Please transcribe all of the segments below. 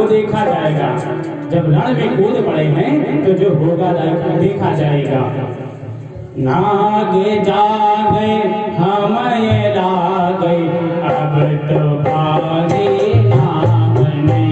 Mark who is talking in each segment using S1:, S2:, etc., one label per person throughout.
S1: देखा जाएगा। जब रण में कूद पड़े हैं तो जो होगा देखा जाएगा। नाग जागे हमें लागे अब तो भागे नामने।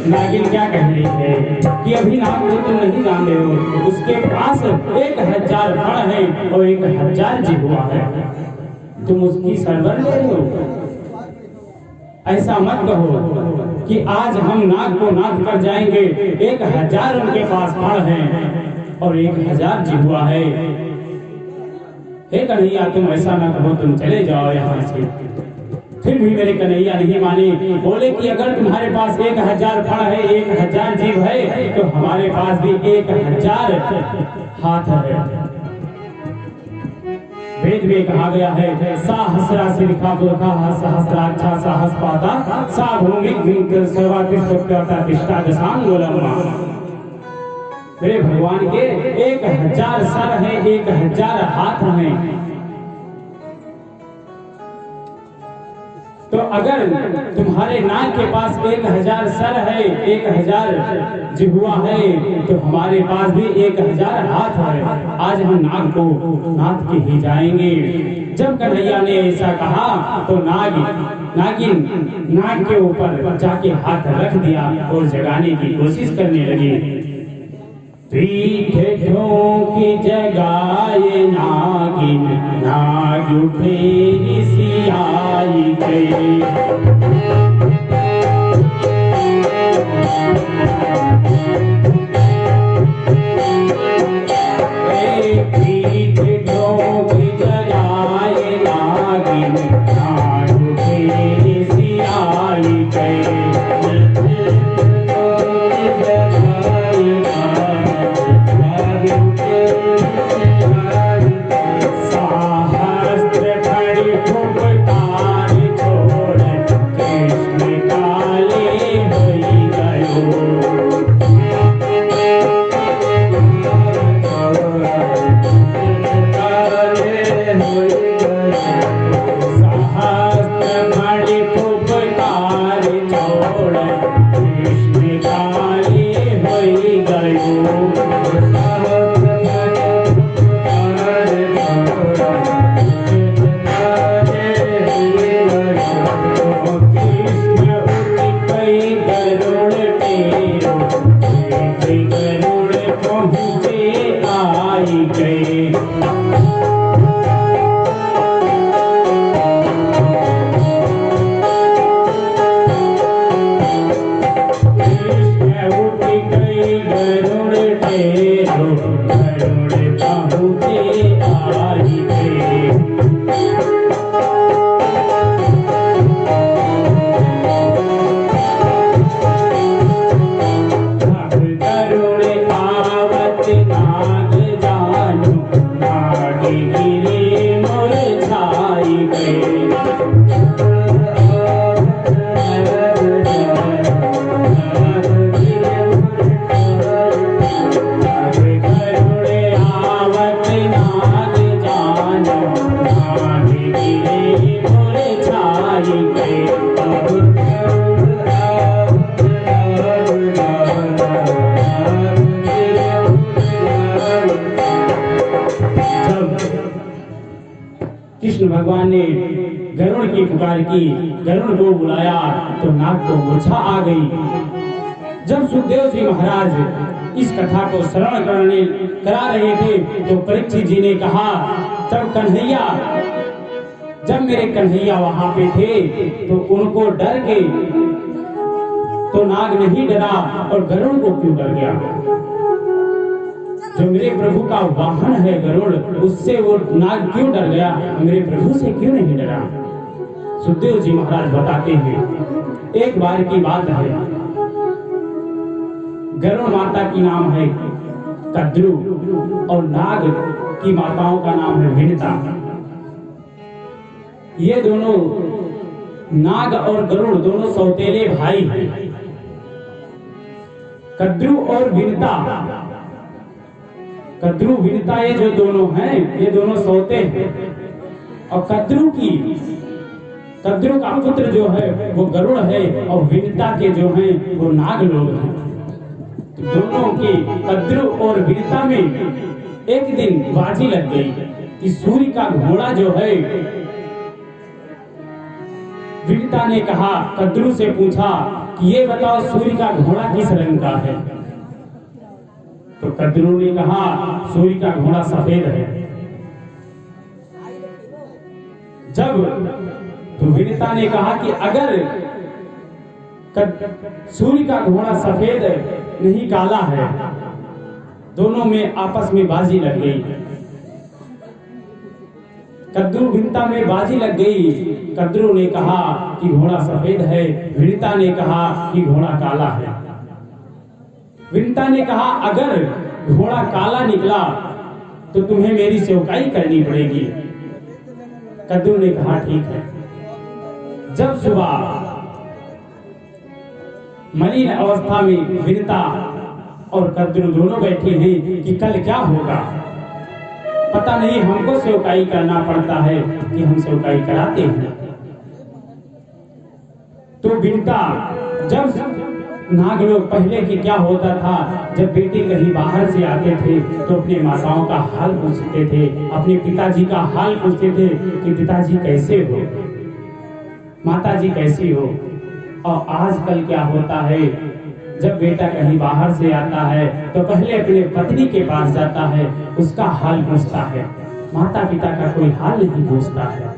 S1: नागिन क्या कह रही है कि अभी नाग को तुम नहीं जानते हो, उसके पास 1000 फण है और 1000 जिह्वा है, तुम उसकी सरवर ले रहे हो। ऐसा मत कहो कि आज हम नाग को नाग कर जाएंगे। 1000 उनके पास फण है और 1000 जिह्वा है। हे कन्हैया, तुम ऐसा न कहो, तुम चले जाओ यहाँ से। फिर भी मेरे कन्हैया नहीं माने, बोले कि अगर तुम्हारे पास 1000 फण है, 1000 जीव है, तो हमारे पास भी 1000 हाथ है। वेद में कहा गया है, सहस्रा सिरखा दुर्गा सहस्राक्षा सहस्पाता सा भूमि सर्वातिष्ठा दशांगुलम्मा। मेरे भगवान के 1000 सर है, 1000 हाथ हैं। तो अगर तुम्हारे नाग के पास 1000 सर है, 1000 जिह्वा है, तो हमारे पास भी 1000 हाथ है। आज हम नाग को नाथ के ही जाएंगे। जब कन्हैया ने ऐसा कहा तो नागिन नाग के ऊपर जाके हाथ रख दिया और जगाने की कोशिश करने लगी। पीठ ठोंकी जगाए नागिन, नाग उठे ऋषियाई गई। पीठ ठोंकी जगाए नागिन, नाग उठे ऋषियाई गई। कृष्ण भगवान ने गरुड़ की पुकार की, गरुड़ को बुलाया तो नाग को मूर्छा आ गई। जब सुखदेव जी महाराज इस कथा को श्रवण करा रहे थे तो परीक्षित जी ने कहा, जब मेरे कन्हैया वहां पे थे तो उनको डर के तो नाग नहीं डरा और गरुड़ को क्यों डर गया? जो मेरे प्रभु का वाहन है गरुड़, उससे वो नाग क्यों डर गया, मेरे प्रभु से क्यों नहीं डरा? सुखदेव जी महाराज बताते हैं, एक बार की बात है, गरुड़ माता की नाम है कद्रू और नाग की माताओं का नाम है विनता। ये दोनों नाग और गरुड़ दोनों सौतेले भाई हैं। कद्रू और विनता, कद्रू विनता ये जो दोनों हैं, ये दोनों सौते हैं। और कद्रू का पुत्र जो है वो गरुड़ है और विनता के जो हैं वो नाग लोग हैं। दोनों की कद्रू और विनता में एक दिन बाजी लग गई कि सूर्य का घोड़ा जो है, विनता ने कहा, कद्रू से पूछा कि ये बताओ सूर्य का घोड़ा किस रंग का है? तो कद्रू ने कहा, सूर्य का घोड़ा सफेद है। जब तो विनता ने कहा कि अगर सूर्य का घोड़ा सफेद नहीं काला है, दोनों में आपस में बाजी लग गई। कद्रू विनता में बाजी लग गई। कद्रू ने कहा कि घोड़ा सफेद है, विनता ने कहा कि घोड़ा काला है। विनता ने कहा, अगर घोड़ा काला निकला तो तुम्हें मेरी सेवकाई करनी पड़ेगी। कद्रू ने कहा ठीक है। जब सुबह मलिन अवस्था में विनता और कद्रू दोनों बैठे हैं कि कल क्या होगा, पता नहीं, हमको सेवकाई करना पड़ता है कि हम सेवकाई कराते हैं। तो विनता, जब नाग लोग पहले की क्या होता था, जब बेटे कहीं बाहर से आते थे तो अपने माताओं का हाल पूछते थे, अपने पिताजी का हाल पूछते थे कि पिताजी कैसे हो, माताजी कैसी हो। और आजकल क्या होता है, जब बेटा कहीं बाहर से आता है तो पहले अपने पत्नी के पास जाता है, उसका हाल पूछता है, माता पिता का कोई हाल नहीं पूछता है।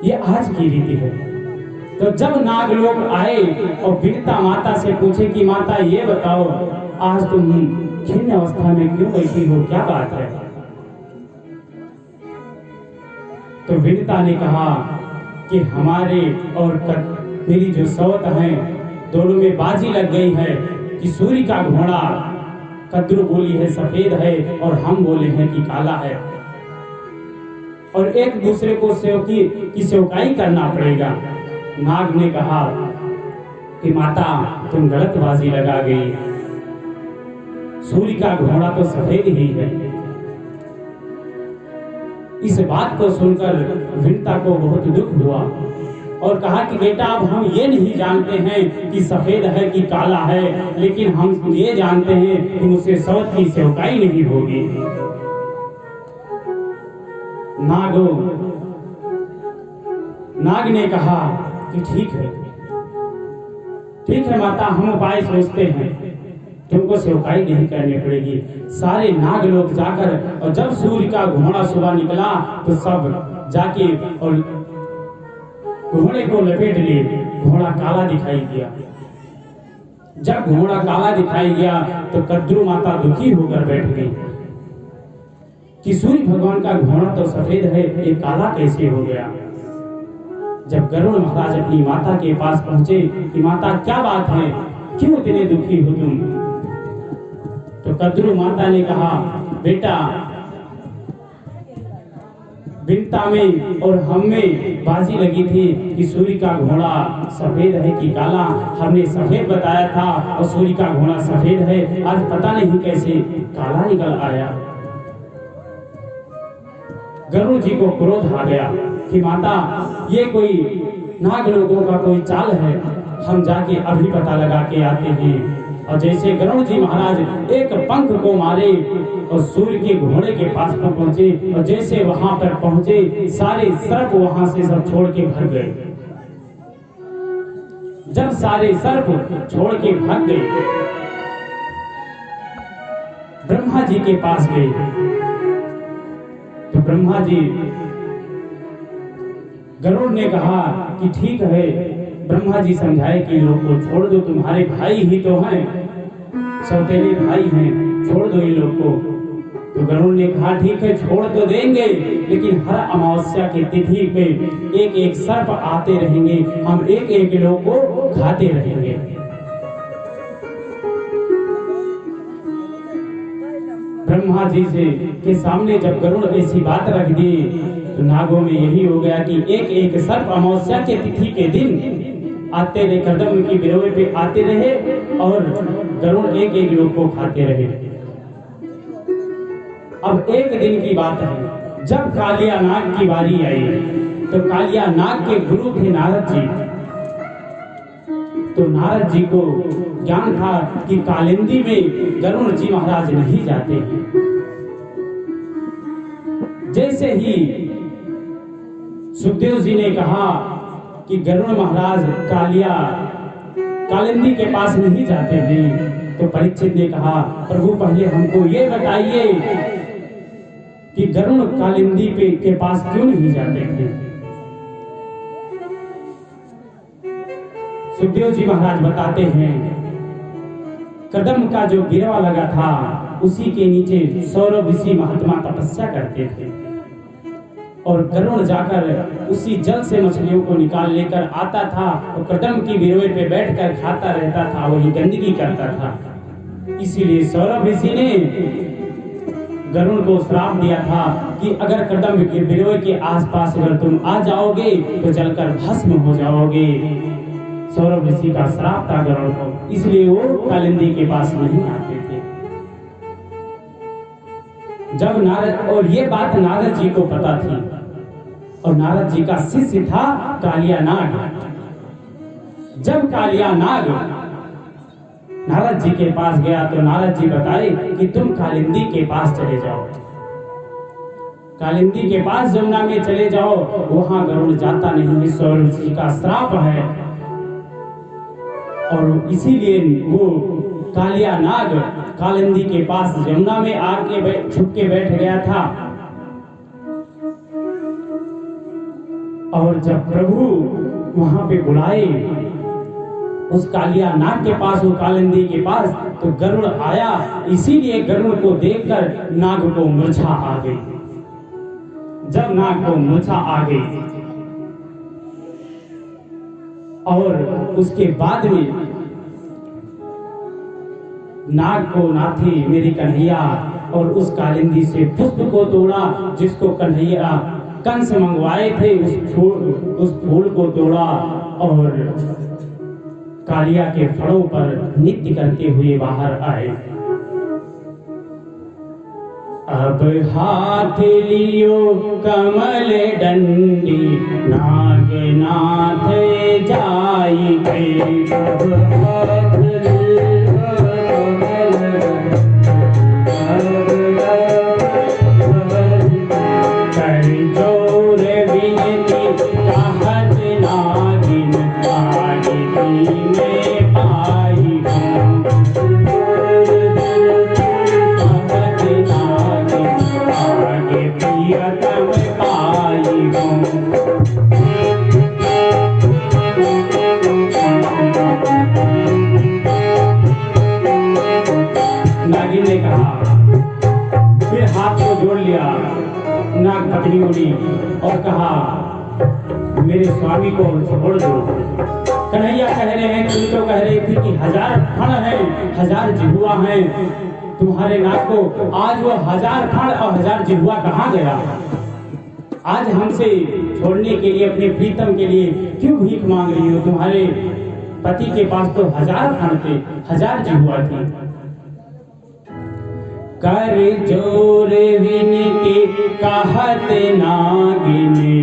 S1: ये आज की रीति है। तो जब नाग लोग आए और विनता माता से पूछे कि माता ये बताओ, आज तुम खिन्न अवस्था में क्यों बैठी हो, क्या बात है? तो विनता ने कहा कि हमारे और मेरी जो सौत है, दोनों में बाजी लग गई है कि सूर्य का घोड़ा, कद्रू बोली है सफेद है और हम बोले हैं कि काला है, और एक दूसरे को सेवकाई करना पड़ेगा। नाग ने कहा कि माता तुम गलत बाजी लगा गई, सूर्य का घोड़ा तो सफेद ही है। इस बात को सुनकर विनता को बहुत दुख हुआ और कहा कि बेटा, अब हम ये नहीं जानते हैं कि सफेद है कि काला है, लेकिन हम ये जानते हैं कि मुझसे सौत की सेवकाई नहीं होगी। नाग ने कहा कि ठीक है माता, हम उपाय सोचते हैं, तुमको सेवकाई नहीं करनी पड़ेगी। सारे नाग लोग जाकर, और जब सूर्य का घोड़ा सुबह निकला तो सब जाके और घोड़े को लपेट लिए। घोड़ा काला दिखाई दिया। जब घोड़ा काला दिखाई दिया तो कद्रू माता दुखी होकर बैठ गई कि सूर्य भगवान का घोड़ा तो सफेद है, ये काला कैसे हो गया? जब गरुड़ महाराज अपनी माता के पास पहुंचे कि माता क्या बात है, क्यों इतने दुखी हो तुम? तो कद्रू माता ने कहा, बेटा, विनता में और हम में बाजी लगी थी कि सूर्य का घोड़ा सफेद है कि काला। हमने सफेद बताया था और सूर्य का घोड़ा सफेद है, आज पता नहीं कैसे काला निकल आया। गरुड़ जी को क्रोध आ गया कि माता ये कोई नाग लोगों का कोई चाल है, हम जाके अभी पता लगा के आते हैं। और जैसे गरुड़ जी महाराज एक पंख को मारे और सूर्य के घोड़े के पास पहुंचे, और जैसे वहां पर पहुंचे सारे सर्प वहां से सब छोड़ के भाग गए। जब सारे सर्प छोड़ के भाग गए, ब्रह्मा जी के पास गए तो ब्रह्मा जी, गरुड़ ने कहा कि ठीक है, ब्रह्मा जी समझाए कि लोग को छोड़ दो, तुम्हारे भाई ही तो हैं, सौतेले भाई हैं, छोड़ दो इन लोग को। तो गरुड़ ने कहा ठीक है, छोड़ तो देंगे, लेकिन हर अमावस्या की तिथि पे एक एक सर्प आते रहेंगे, हम एक एक लोग को खाते रहेंगे। ब्रह्मा जी से के सामने जब गरुड़ ऐसी बात रख दी तो नागों में यही हो गया कि एक एक सर्प अमावस्या के तिथि के दिन आते रहे, कदम की बिरोवे पे आते रहे और गरुड़ एक एक लोग को खाते रहे। अब एक दिन की बात है, जब कालिया नाग की बारी आई तो कालिया नाग के गुरु थे नारद जी। तो नारद जी को ज्ञान था कि कालिंदी में गरुड़ जी महाराज नहीं जाते हैं। जैसे ही सुखदेव जी ने कहा कि गरुड़ महाराज कालिंदी के पास नहीं जाते हैं, तो परीक्षित ने कहा प्रभु पहले हमको ये बताइए कि गरुड़ कालिंदी के पास क्यों नहीं जाते थे। सुखदेव जी महाराज बताते हैं, कदम का जो गिरवा लगा था उसी के नीचे सौरभ ऋषि महात्मा तपस्या करते थे, और गरुड़ जाकर उसी जल से मछलियों को निकाल लेकर आता था और कदम की गिरवे पे बैठकर खाता रहता था, वही गंदगी करता था। इसीलिए सौरभ ऋषि ने गरुड़ को श्राप दिया था कि अगर कदम के गिरवे के आसपास अगर तुम आ जाओगे तो जलकर भस्म हो जाओगे। सौरभ ऋषि का श्राप था गरुड़ को, इसलिए वो कालिंदी के पास नहीं आते थे। जब नारद, और ये बात नारद जी को पता थी, और नारद जी का शिष्य था कालिया नाग। जब कालिया नाग नारद जी के पास गया तो नारद जी बताए कि तुम कालिंदी के पास चले जाओ, कालिंदी के पास जमुना में चले जाओ, वहां गरुड़ जाता नहीं है, सौरभ ऋषि का श्राप है। और इसीलिए वो कालिया नाग कालिंदी के पास जमुना में आके छुप के बैठ गया था। और जब प्रभु वहां पे बुलाए उस कालिया नाग के पास, वो कालिंदी के पास, तो गरुड़ आया। इसीलिए गरुड़ को देखकर नाग को मूर्छा आ गई। जब नाग को मूर्छा आ गई और उसके बाद में नाग को नाथी मेरी कन्हैया, और उस कालिंदी से पुष्प को तोड़ा जिसको कन्हैया कंस मंगवाए थे, उस फूल को तोड़ा और कालिया के फड़ों पर नृत्य करते हुए बाहर आए। अब हाथ लियो कमल डंडी, नाग नाथ जाई नाग पकड़ी उड़ी और कहा मेरे स्वामी को छोड़ दो। कन्हैया कह रहे हैं, तुम तो कह रहे थे कि 1000 फण है, 1000 जिहुआ है तुम्हारे नाग को, आज वो 1000 फण और 1000 जिहुआ कहाँ गया? आज हमसे छोड़ने के लिए, अपने प्रीतम के लिए क्यों भीख मांग रही हो? तुम्हारे पति के पास तो 1000 फण थे, 1000 जिहुआ थी। कर जोर विनती कहत नागिनी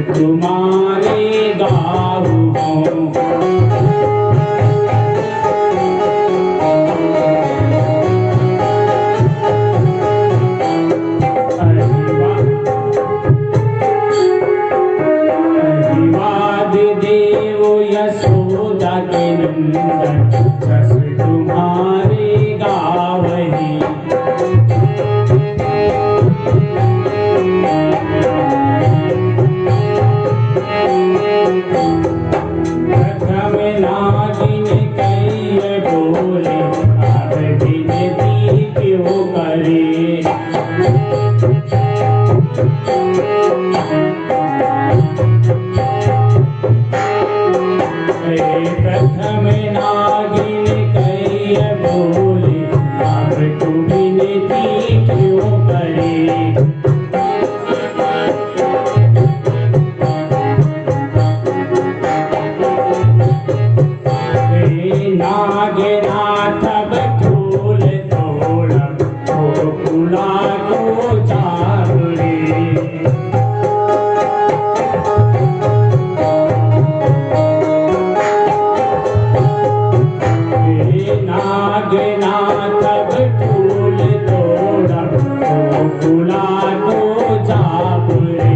S1: तुम्हारे गाँव अहिवाद देव यशोदा के नंदन जस तुम्हारे गाँव नागिन कई बोले अब विनती क्यों करे प्रथम नागिन कई बोले अब तू विनती क्यों करे नागनाथ बठूल तोड़ गोकुला को चावड़े नागनाथ बठूल तोड़ गोकुला को चावड़े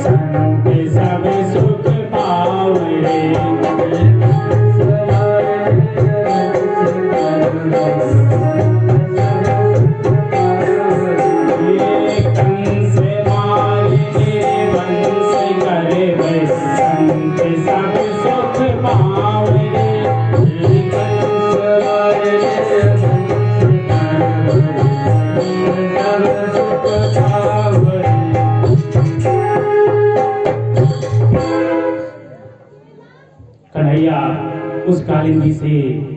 S1: संत सब सुख पावरे कंस मारे वंश करे संत सब सुख पावरे कन्हैया उस कालिंदी से